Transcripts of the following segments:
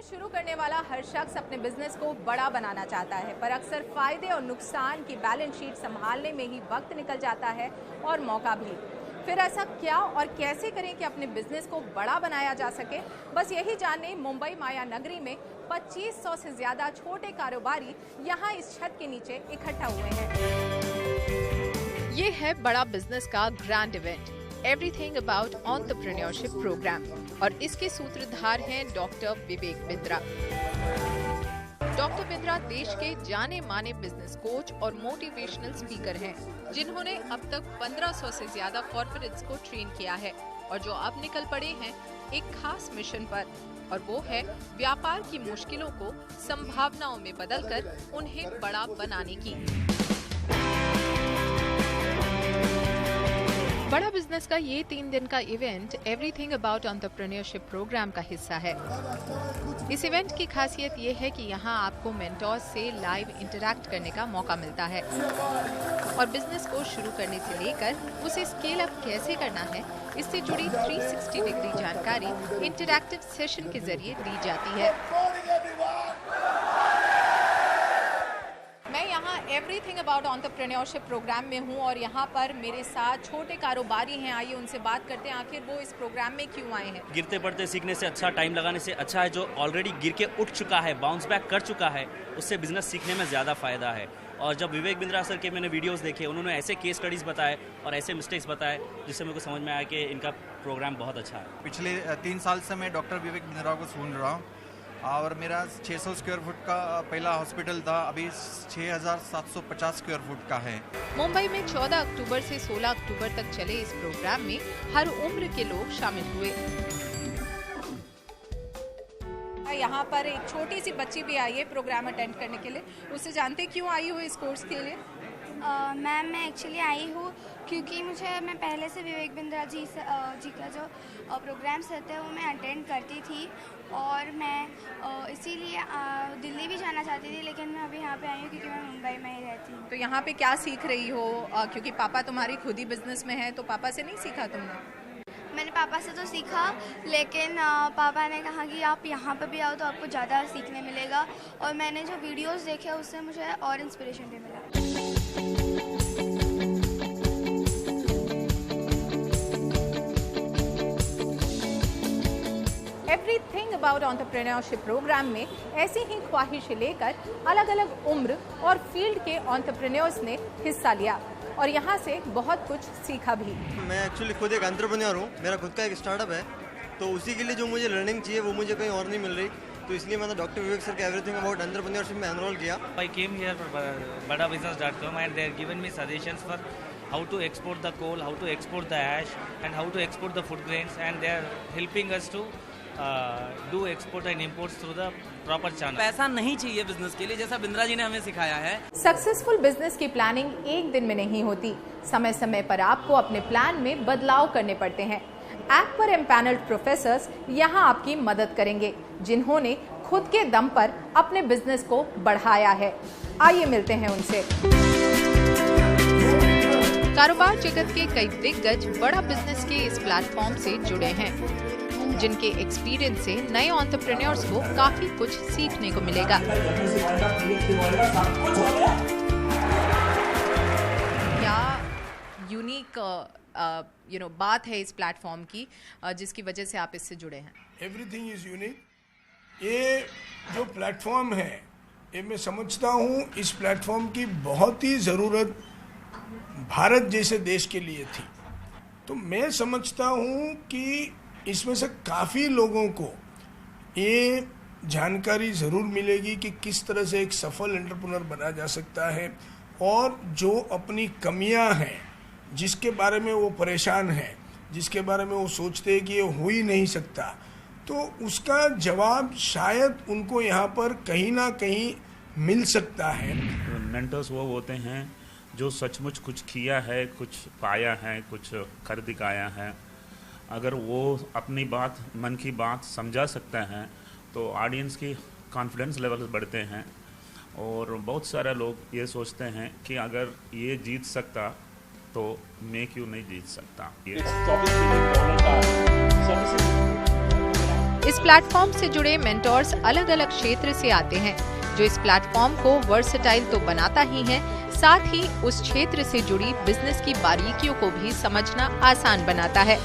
शुरू करने वाला हर शख्स अपने बिजनेस को बड़ा बनाना चाहता है, पर अक्सर फायदे और नुकसान की बैलेंस शीट संभालने में ही वक्त निकल जाता है और मौका भी। फिर ऐसा क्या और कैसे करें कि अपने बिजनेस को बड़ा बनाया जा सके, बस यही जानने मुंबई माया नगरी में 2500 से ज्यादा छोटे कारोबारी यहाँ इस छत के नीचे इकट्ठा हुए हैं। ये है बड़ा बिजनेस का grand event, everything about entrepreneurship programme, और इसके सूत्रधार हैं डॉक्टर विवेक बिंद्रा। डॉक्टर बिंद्रा देश के जाने माने बिजनेस कोच और मोटिवेशनल स्पीकर हैं, जिन्होंने अब तक 1500 से ज्यादा कॉर्पोरेट्स को ट्रेन किया है और जो अब निकल पड़े हैं एक खास मिशन पर, और वो है व्यापार की मुश्किलों को संभावनाओं में बदलकर उन्हें बड़ा बनाने की। बड़ा बिजनेस का ये 3 दिन का event everything about entrepreneurship programme का हिस्सा है। इस इवेंट की खासियत ये है कि यहाँ आपको मेंटोर्स से लाइव इंटरैक्ट करने का मौका मिलता है और बिजनेस को शुरू करने से लेकर उसे स्केल अप कैसे करना है, इससे जुड़ी 360 डिग्री जानकारी इंटरैक्टिव सेशन के जरिए दी जाती है। मैं यहाँ एवरीथिंग अबाउट एंटरप्रेन्योरशिप प्रोग्राम में हूँ और यहाँ पर मेरे साथ छोटे कारोबारी हैं। आइए उनसे बात करते हैं, आखिर वो इस प्रोग्राम में क्यों आए हैं। गिरते पड़ते सीखने से अच्छा, टाइम लगाने से अच्छा है जो ऑलरेडी गिर के उठ चुका है, बाउंस बैक कर चुका है, उससे बिजनेस सीखने में ज़्यादा फायदा है। और जब विवेक बिंद्रा सर के मैंने वीडियोस देखे, उन्होंने ऐसे केस स्टडीज़ बताए और ऐसे मिस्टेक्स बताए जिससे मेरे को समझ में आया कि इनका प्रोग्राम बहुत अच्छा है। पिछले 3 साल से मैं डॉक्टर विवेक बिंद्रा को सुन रहा हूँ और मेरा 600 स्क्वायर फुट का पहला हॉस्पिटल था, अभी 6750 स्क्वायर फुट का है। मुंबई में 14 अक्टूबर से 16 अक्टूबर तक चले इस प्रोग्राम में हर उम्र के लोग शामिल हुए। यहाँ पर एक छोटी सी बच्ची भी आई है प्रोग्राम अटेंड करने के लिए, उससे जानते क्यों आई हो इस कोर्स के लिए। मैम मैं एक्चुअली आई हूँ क्योंकि मैं पहले से विवेक बिंद्रा जी का जो प्रोग्राम्स रहते हैं वो मैं अटेंड करती थी और मैं इसीलिए दिल्ली भी जाना चाहती थी, लेकिन मैं अभी यहाँ पे आई हूँ क्योंकि मैं मुंबई में ही रहती हूँ। तो यहाँ पे क्या सीख रही हो, क्योंकि पापा तुम्हारी खुद ही बिजनेस में है, तो पापा से नहीं सीखा तुमने? मैंने पापा से तो सीखा, लेकिन पापा ने कहा कि आप यहाँ पर भी आओ तो आपको ज़्यादा सीखने मिलेगा, और मैंने जो वीडियोस देखे उससे मुझे और इंस्पिरेशन भी मिला। एवरीथिंग अबाउट एंटरप्रेन्योरशिप प्रोग्राम में ऐसी ही ख्वाहिश लेकर अलग अलग उम्र और फील्ड के एंटरप्रेन्योर्स ने हिस्सा लिया और यहाँ से बहुत कुछ सीखा भी। मैं एक्चुअली खुद एक एंटरप्रेन्योर हूँ, मेरा खुद का एक स्टार्टअप है, तो उसी के लिए जो मुझे लर्निंग चाहिए वो मुझे कहीं और नहीं मिल रही, तो इसलिए मैंने डॉक्टर विवेक सर के एवरीथिंग अबाउट एंटरप्रेन्योरशिप में एनरोल किया। I came here for badabusiness.com and they have given me suggestions for how to export the coal, how to export the ash and how to export the food grains, and they are helping us to do export and imports through the proper channel. पैसा नहीं चाहिए business के लिए, जैसा बिंद्रा जी ने हमें सिखाया है। सक्सेसफुल बिजनेस की प्लानिंग एक दिन में नहीं होती, समय समय पर आपको अपने प्लान में बदलाव करने पड़ते हैं। ऐप पर एम्पैनल्ड प्रोफेसर्स यहाँ आपकी मदद करेंगे, जिन्होंने खुद के दम पर अपने बिजनेस को बढ़ाया है। आइए मिलते हैं उनसे। कारोबार जगत के कई दिग्गज बड़ा बिजनेस के इस प्लेटफॉर्म से जुड़े हैं, जिनके एक्सपीरियंस से नए एंटरप्रेन्योर्स को काफी कुछ सीखने को मिलेगा। क्या यूनिक बात है इस प्लेटफॉर्म की जिसकी वजह से आप इससे जुड़े हैं? Everything is unique. ये जो प्लेटफॉर्म है, ये मैं समझता हूँ इस प्लेटफॉर्म की बहुत ही ज़रूरत भारत जैसे देश के लिए थी। तो मैं समझता हूँ कि इसमें से काफ़ी लोगों को ये जानकारी ज़रूर मिलेगी कि किस तरह से एक सफल एंटरप्रेन्योर बना जा सकता है, और जो अपनी कमियां हैं, जिसके बारे में वो परेशान हैं, जिसके बारे में वो सोचते हैं कि ये हो ही नहीं सकता, तो उसका जवाब शायद उनको यहाँ पर कहीं ना कहीं मिल सकता है। मेंटर्स वो होते हैं जो सचमुच कुछ किया है, कुछ पाया है, कुछ कर दिखाया है। अगर वो अपनी बात, मन की बात समझा सकते हैं तो ऑडियंस की कॉन्फिडेंस लेवल बढ़ते हैं, और बहुत सारे लोग ये सोचते हैं कि अगर ये जीत सकता तो मैं क्यों नहीं जीत सकता। इस प्लेटफॉर्म से जुड़े मेंटोर्स अलग अलग क्षेत्र से आते हैं, जो इस प्लेटफॉर्म को वर्सेटाइल तो बनाता ही है, साथ ही उस क्षेत्र से जुड़ी बिजनेस की बारीकियों को भी समझना आसान बनाता है।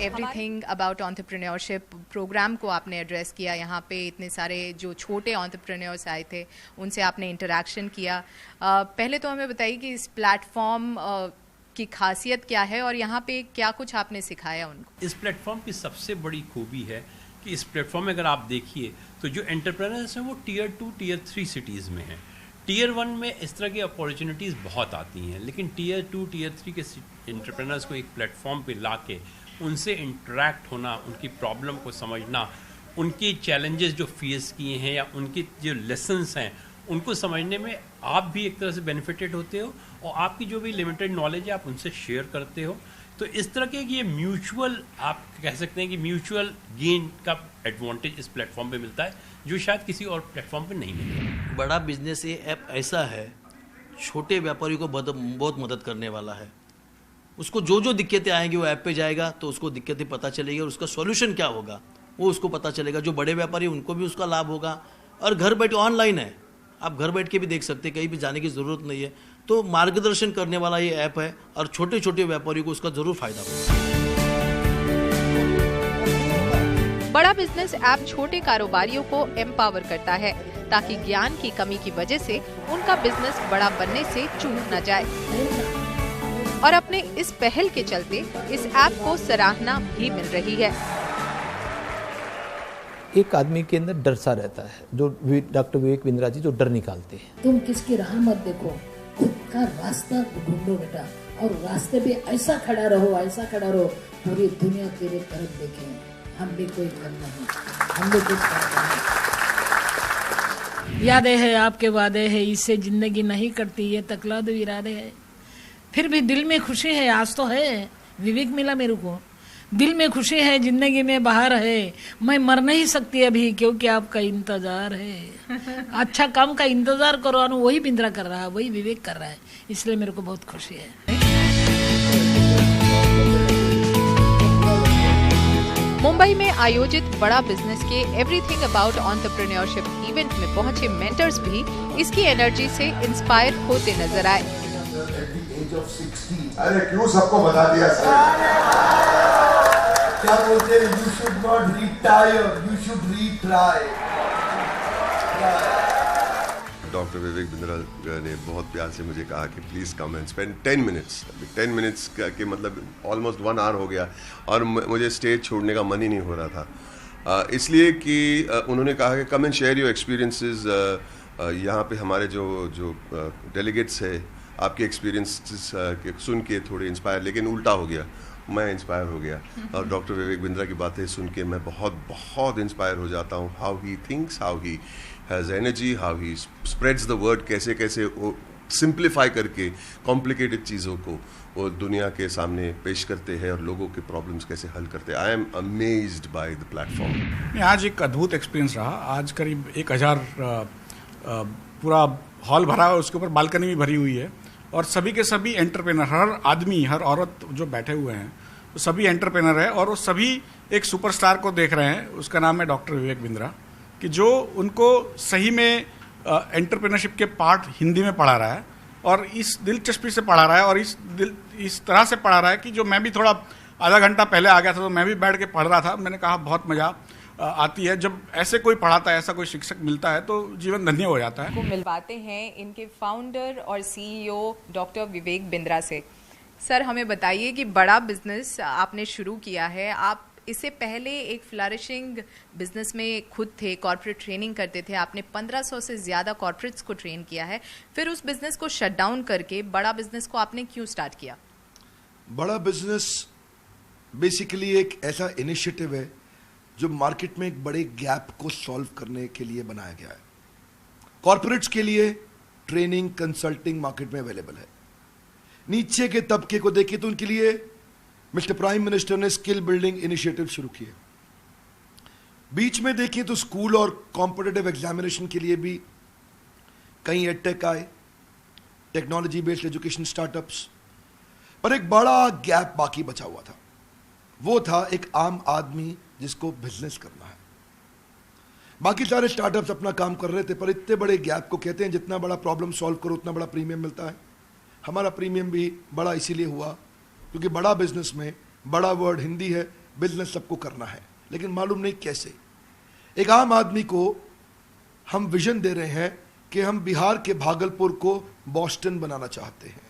एवरीथिंग अबाउट एंटरप्रेन्योरशिप प्रोग्राम को आपने एड्रेस किया। यहाँ पे इतने सारे जो छोटे एंटरप्रेन्योर्स आए थे, उनसे आपने इंटरेक्शन किया। पहले तो हमें बताइए कि इस प्लेटफॉर्म की खासियत क्या है और यहाँ पे क्या कुछ आपने सिखाया उनको। इस प्लेटफॉर्म की सबसे बड़ी खूबी है कि इस प्लेटफॉर्म में अगर आप देखिए तो जो एंटरप्रेन्योर्स हैं वो टियर 2, टियर 3 सिटीज़ में हैं। टियर 1 में इस तरह की अपॉर्चुनिटीज़ बहुत आती हैं, लेकिन टियर 2, टियर 3 के एंटरप्रेन्योर्स को एक प्लेटफॉर्म पे ला के उनसे इंटरेक्ट होना, उनकी प्रॉब्लम को समझना, उनकी चैलेंजेस जो फेस किए हैं या उनकी जो लेसन्स हैं उनको समझने में आप भी एक तरह से बेनिफिटेड होते हो और आपकी जो भी लिमिटेड नॉलेज है आप उनसे शेयर करते हो। तो इस तरह के ये म्यूचुअल, आप कह सकते हैं कि म्यूचुअल गेन का एडवांटेज इस प्लेटफॉर्म पे मिलता है जो शायद किसी और प्लेटफॉर्म पे नहीं मिलता। बड़ा बिजनेस ये ऐप ऐसा है, छोटे व्यापारी को बहुत मदद करने वाला है। उसको जो जो दिक्कतें आएंगी वो ऐप पे जाएगा तो उसको दिक्कतें पता चलेगी और उसका सॉल्यूशन क्या होगा वो उसको पता चलेगा। जो बड़े व्यापारी उनको भी उसका लाभ होगा और घर बैठे ऑनलाइन है, आप घर बैठ के भी देख सकते हैं, कहीं भी जाने की ज़रूरत नहीं है। तो मार्गदर्शन करने वाला ये ऐप है और छोटे छोटे व्यापारियों को उसका ज़रूर फायदा होगा। बड़ा बिजनेस ऐप छोटे कारोबारियों को एम्पावर करता है ताकि ज्ञान की कमी की वजह से उनका बिजनेस बड़ा बनने से चूक न जाए। और अपने इस पहल के चलते इस ऐप को सराहना भी मिल रही है। एक आदमी के अंदर डर सा रहता है, जो डॉक्टर विवेक बिंद्रा जी जो डर निकालते हैं। तुम किसकी राह मत देखो, खुद का रास्ता ढूंढो बेटा, और रास्ते पे ऐसा खड़ा रहो, ऐसा खड़ा रहो, पूरी दुनिया तेरे तरफ देखे। हम भी कोई कम नहीं, हम भी कुछ नहीं। यादें है आपके वादे है, इससे जिंदगी नहीं कटती, ये तकलाद इरादे है। फिर भी दिल में खुशी है, आज तो है विवेक मिला मेरे को, दिल में खुशी है, जिंदगी में बहार है। मैं मर नहीं सकती अभी क्योंकि आपका इंतजार है। अच्छा काम का इंतजार करो, और वही बिंद्रा कर रहा है, वही विवेक कर रहा है, इसलिए मेरे को बहुत खुशी है। मुंबई में आयोजित बड़ा बिजनेस के एवरीथिंग अबाउट एंटरप्रेन्योरशिप इवेंट में पहुंचे मेंटर्स भी इसकी एनर्जी से इंस्पायर होते नजर आए। अरे क्यों सबको बता दिया सर? क्या बोलते हैं? You should not retire, you should retry. Doctor Vivek Bindra ने बहुत प्यार से मुझे कहा कि please come and spend 10 minutes. 10 minutes के मतलब ऑलमोस्ट 1 आवर हो गया और मुझे स्टेज छोड़ने का मन ही नहीं हो रहा था, इसलिए कि उन्होंने कहा कि come and share your experiences. यहाँ पे हमारे जो डेलीगेट्स है, आपके एक्सपीरियंस सुन के थोड़े इंस्पायर, लेकिन उल्टा हो गया, मैं इंस्पायर हो गया और डॉक्टर विवेक बिंद्रा की बातें सुन के मैं बहुत इंस्पायर हो जाता हूँ। How he thinks, how he has energy, how he spreads the word, कैसे वो सिंप्लीफाई करके कॉम्प्लिकेटेड चीज़ों को वो दुनिया के सामने पेश करते हैं और लोगों के प्रॉब्लम्स कैसे हल करते हैं। I am amazed by the platform. आज एक अद्भुत एक्सपीरियंस रहा। आज करीब 1000 पूरा हॉल भरा है, उसके ऊपर बालकनी भी भरी हुई है और सभी के सभी एंटरप्रेनर, हर आदमी हर औरत जो बैठे हुए हैं वो सभी एंटरप्रेनर है और वो सभी एक सुपरस्टार को देख रहे हैं। उसका नाम है डॉक्टर विवेक बिंद्रा, कि जो उनको सही में एंटरप्रेनरशिप के पार्ट हिंदी में पढ़ा रहा है और इस दिलचस्पी से पढ़ा रहा है और इस तरह से पढ़ा रहा है कि जो मैं भी थोड़ा आधा घंटा पहले आ गया था तो मैं भी बैठ के पढ़ रहा था। मैंने कहा बहुत मज़ा आती है जब ऐसे कोई पढ़ाता है, ऐसा कोई शिक्षक मिलता है तो जीवन धन्य हो जाता है। को मिलवाते हैं इनके फाउंडर और सीईओ डॉक्टर विवेक बिंद्रा से। सर, हमें बताइए कि बड़ा बिजनेस आपने शुरू किया है, आप इससे पहले एक फ्लरिशिंग बिजनेस में खुद थे, कॉर्पोरेट ट्रेनिंग करते थे, आपने 1500 से ज़्यादा कॉर्पोरेट्स को ट्रेन किया है, फिर उस बिजनेस को शट डाउन करके बड़ा बिजनेस को आपने क्यों स्टार्ट किया? बड़ा बिजनेस बेसिकली एक ऐसा इनिशिएटिव है जो मार्केट में एक बड़े गैप को सॉल्व करने के लिए बनाया गया है। कॉर्पोरेट्स के लिए ट्रेनिंग, कंसल्टिंग मार्केट में अवेलेबल है। नीचे के तबके को देखिए तो उनके लिए मिस्टर प्राइम मिनिस्टर ने स्किल बिल्डिंग इनिशिएटिव शुरू किए। बीच में देखिए तो स्कूल और कॉम्पिटिटिव एग्जामिनेशन के लिए भी कई एडटेक आए, टेक्नोलॉजी बेस्ड एजुकेशन स्टार्टअप्स, पर एक बड़ा गैप बाकी बचा हुआ था। वो था एक आम आदमी जिसको बिजनेस करना है। बाकी सारे स्टार्टअप्स अपना काम कर रहे थे, पर इतने बड़े गैप को कहते हैं जितना बड़ा प्रॉब्लम सॉल्व करो उतना बड़ा प्रीमियम मिलता है। हमारा प्रीमियम भी बड़ा इसीलिए हुआ क्योंकि बड़ा बिजनेस में बड़ा वर्ड हिंदी है, बिजनेस सबको करना है, लेकिन मालूम नहीं कैसे। एक आम आदमी को हम विजन दे रहे हैं कि हम बिहार के भागलपुर को बॉस्टन बनाना चाहते हैं,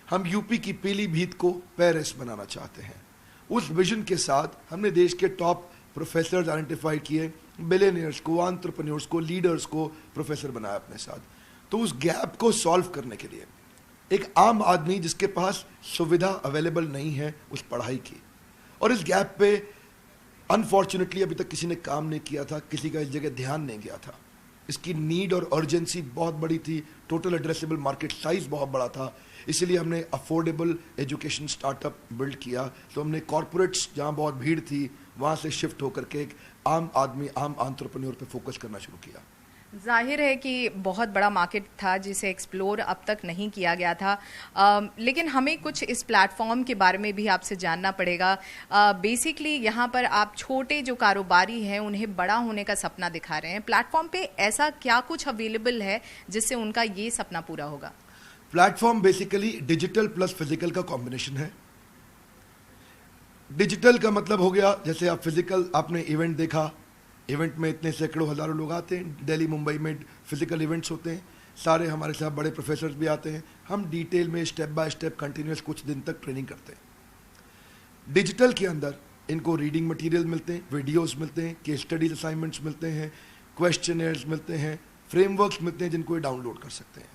हम यूपी की पीलीभीत को पेरिस बनाना चाहते हैं। उस विजन के साथ हमने देश के टॉप प्रोफेसर्स आइडेंटिफाई किए, बिलियनियर्स को, एंटरप्रेन्योर्स को, लीडर्स को प्रोफेसर बनाया अपने साथ। तो उस गैप को सॉल्व करने के लिए एक आम आदमी जिसके पास सुविधा अवेलेबल नहीं है उस पढ़ाई की, और इस गैप पे अनफॉर्चुनेटली अभी तक किसी ने काम नहीं किया था, किसी का इस जगह ध्यान नहीं गया था। इसकी नीड और अर्जेंसी बहुत बड़ी थी, टोटल एड्रेसेबल मार्केट साइज बहुत बड़ा था, इसीलिए हमने अफोर्डेबल एजुकेशन स्टार्टअप बिल्ड किया। तो हमने कॉर्पोरेट्स जहाँ बहुत भीड़ थी वहाँ से शिफ्ट होकर के एक आम आदमी, आम एंटरप्रेन्योर पे फोकस करना शुरू किया। जाहिर है कि बहुत बड़ा मार्केट था जिसे एक्सप्लोर अब तक नहीं किया गया था, लेकिन हमें कुछ इस प्लेटफॉर्म के बारे में भी आपसे जानना पड़ेगा। बेसिकली यहाँ पर आप छोटे जो कारोबारी हैं उन्हें बड़ा होने का सपना दिखा रहे हैं। प्लेटफॉर्म पे ऐसा क्या कुछ अवेलेबल है जिससे उनका ये सपना पूरा होगा? Platform basically digital plus physical का कॉम्बिनेशन है। डिजिटल का मतलब हो गया, जैसे आप फिजिकल, आपने इवेंट देखा, इवेंट में इतने सैकड़ों हज़ारों लोग आते हैं, दिल्ली मुंबई में फिजिकल इवेंट्स होते हैं, सारे हमारे साथ बड़े प्रोफेसर्स भी आते हैं, हम डिटेल में स्टेप बाय स्टेप कंटिन्यूस कुछ दिन तक ट्रेनिंग करते हैं। डिजिटल के अंदर इनको रीडिंग मटेरियल मिलते हैं, वीडियोस मिलते हैं, केस स्टडीज असाइनमेंट्स मिलते हैं, क्वेश्चनर्स मिलते हैं, फ्रेमवर्क्स मिलते हैं जिनको ये डाउनलोड कर सकते हैं,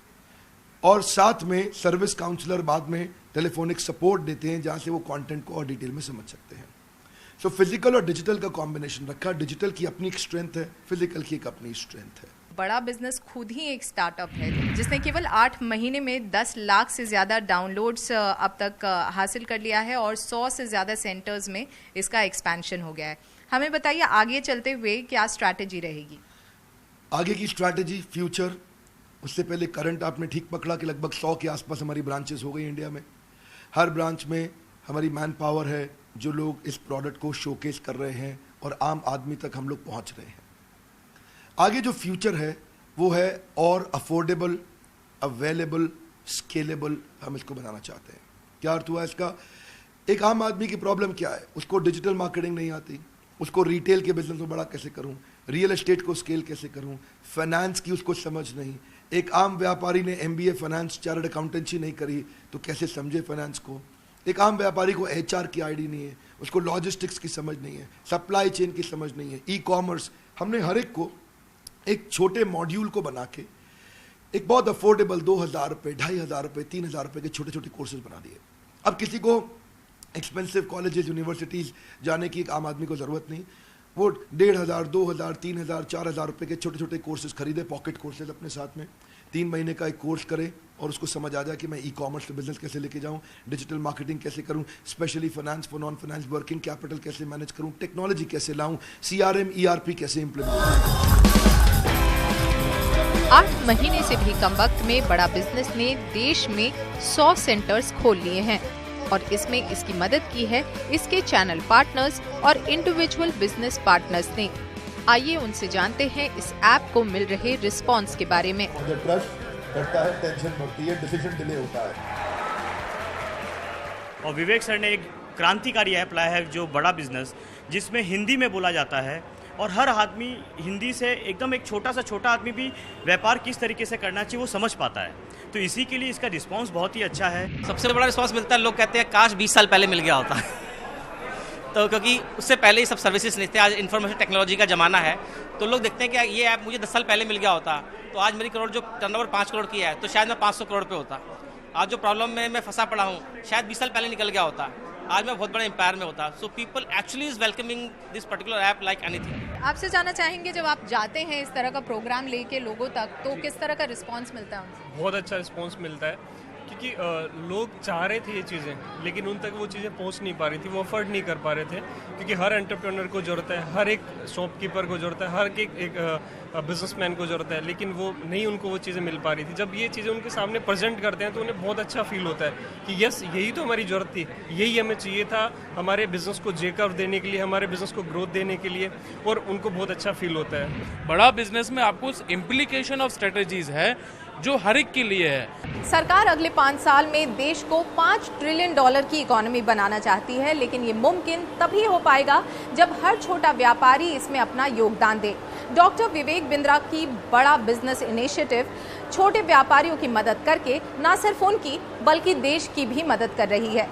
और साथ में सर्विस काउंसलर बाद में टेलीफोनिक सपोर्ट देते हैं जहाँ से वो कंटेंट को और डिटेल में समझ सकते हैं। सो फिजिकल और डिजिटल का कॉम्बिनेशन रखा। डिजिटल की अपनी एक स्ट्रेंथ है, फिजिकल की एक अपनी स्ट्रेंथ है। बड़ा बिजनेस खुद ही एक स्टार्टअप है जिसने केवल 8 महीने में 10 लाख से ज़्यादा डाउनलोड्स अब तक हासिल कर लिया है और 100 से ज़्यादा सेंटर्स में इसका एक्सपेंशन हो गया है। हमें बताइए आगे चलते हुए क्या स्ट्रैटेजी रहेगी? आगे की स्ट्रैटेजी, फ्यूचर, उससे पहले करंट आपने ठीक पकड़ा कि लगभग 100 के आसपास हमारी ब्रांचेस हो गई इंडिया में। हर ब्रांच में हमारी मैन पावर है, जो लोग इस प्रोडक्ट को शोकेस कर रहे हैं और आम आदमी तक हम लोग पहुंच रहे हैं। आगे जो फ्यूचर है वो है और अफोर्डेबल, अवेलेबल, स्केलेबल हम इसको बनाना चाहते हैं। क्या अर्थ हुआ इसका? एक आम आदमी की प्रॉब्लम क्या है? उसको डिजिटल मार्केटिंग नहीं आती, उसको रिटेल के बिजनेस को बड़ा कैसे करूं, रियल एस्टेट को स्केल कैसे करूं, फाइनेंस की उसको समझ नहीं। एक आम व्यापारी ने MBA फाइनेंस, चार्टर्ड अकाउंटेंसी नहीं करी तो कैसे समझे फाइनेंस को। एक आम व्यापारी को HR की आईडी नहीं है, उसको लॉजिस्टिक्स की समझ नहीं है, सप्लाई चेन की समझ नहीं है, ई-कॉमर्स। हमने हर एक को एक छोटे मॉड्यूल को बना के एक बहुत अफोर्डेबल 2000 रुपये, 2500 रुपये, 3000 रुपये के छोटे छोटे कोर्सेज बना दिए। अब किसी को एक्सपेंसिव कॉलेजेस, यूनिवर्सिटीज़ जाने की एक आम आदमी को ज़रूरत नहीं, वो 1500, 2000, 3000, 4000 रुपये के छोटे छोटे कोर्सेज खरीदे, पॉकेट कोर्सेज अपने साथ में 3 महीने का एक कोर्स करे और उसको समझ आ जाए कि मैं ई-कॉमर्स बिजनेस कैसे लेके जाऊं, डिजिटल मार्केटिंग कैसे करूं, specially finance for non finance, working capital कैसे मैनेज करूं, टेक्नोलॉजी कैसे लाऊं, CRM, ERP कैसे इम्प्लीमेंट करूं। 8 महीने से भी कम वक्त में बड़ा बिजनेस ने देश में 100 सेंटर्स खोल लिए हैं और इसमें इसकी मदद की है इसके चैनल पार्टनर्स और इंडिविजुअल बिजनेस पार्टनर्स ने। आइए उनसे जानते हैं इस ऐप को मिल रहे रिस्पॉन्स के बारे में। ट्रस्ट बढ़ता है, टेंशन बढ़ती है, डिसीजन डिले होता है। और विवेक सर ने एक क्रांतिकारी ऐप लाया है जो बड़ा बिजनेस, जिसमें हिंदी में बोला जाता है और हर आदमी हिंदी से एकदम एक छोटा आदमी भी व्यापार किस तरीके से करना चाहिए वो समझ पाता है। तो इसी के लिए इसका रिस्पांस बहुत ही अच्छा है। सबसे बड़ा रिस्पांस मिलता है, लोग कहते हैं काश 20 साल पहले मिल गया होता तो क्योंकि उससे पहले ही सब सर्विसेज नहीं थे। आज इन्फॉर्मेशन टेक्नोलॉजी का ज़माना है तो लोग देखते हैं कि ये ऐप मुझे 10 साल पहले मिल गया होता तो आज मेरी करोड़ जो टर्नओवर 5 करोड़ की है तो शायद मैं 500 करोड़ पे होता। आज जो प्रॉब्लम में मैं फंसा पड़ा हूँ शायद 20 साल पहले निकल गया होता, आज मैं बहुत बड़े एम्पायर में होता। So people actually is welcoming this particular app like anything. आपसे जानना चाहेंगे जब आप जाते हैं इस तरह का प्रोग्राम लेके लोगों तक तो किस तरह का रिस्पांस मिलता है उनसे? बहुत अच्छा रिस्पांस मिलता है क्योंकि लोग चाह रहे थे ये चीज़ें, लेकिन उन तक वो चीज़ें पहुंच नहीं पा रही थी, वो अफोर्ड नहीं कर पा रहे थे, क्योंकि हर एंटरप्रेन्योर को ज़रूरत है, हर एक शॉपकीपर को ज़रूरत है, हर एक बिजनेसमैन को ज़रूरत है, लेकिन वो नहीं, उनको वो चीज़ें मिल पा रही थी। जब ये चीज़ें उनके सामने प्रेजेंट करते हैं तो उन्हें बहुत अच्छा फील होता है कि यस, यही तो हमारी ज़रूरत थी, यही हमें चाहिए था हमारे बिज़नेस को जेकअप देने के लिए, हमारे बिज़नेस को ग्रोथ देने के लिए, और उनको बहुत अच्छा फील होता है। बड़ा बिजनेस में आपको इम्प्लीकेशन ऑफ स्ट्रेटजीज है जो हर एक के लिए है। सरकार अगले 5 साल में देश को $5 ट्रिलियन की इकोनॉमी बनाना चाहती है, लेकिन ये मुमकिन तभी हो पाएगा जब हर छोटा व्यापारी इसमें अपना योगदान दे। डॉक्टर विवेक बिंद्रा की बड़ा बिजनेस इनिशिएटिव छोटे व्यापारियों की मदद करके न सिर्फ उनकी बल्कि देश की भी मदद कर रही है।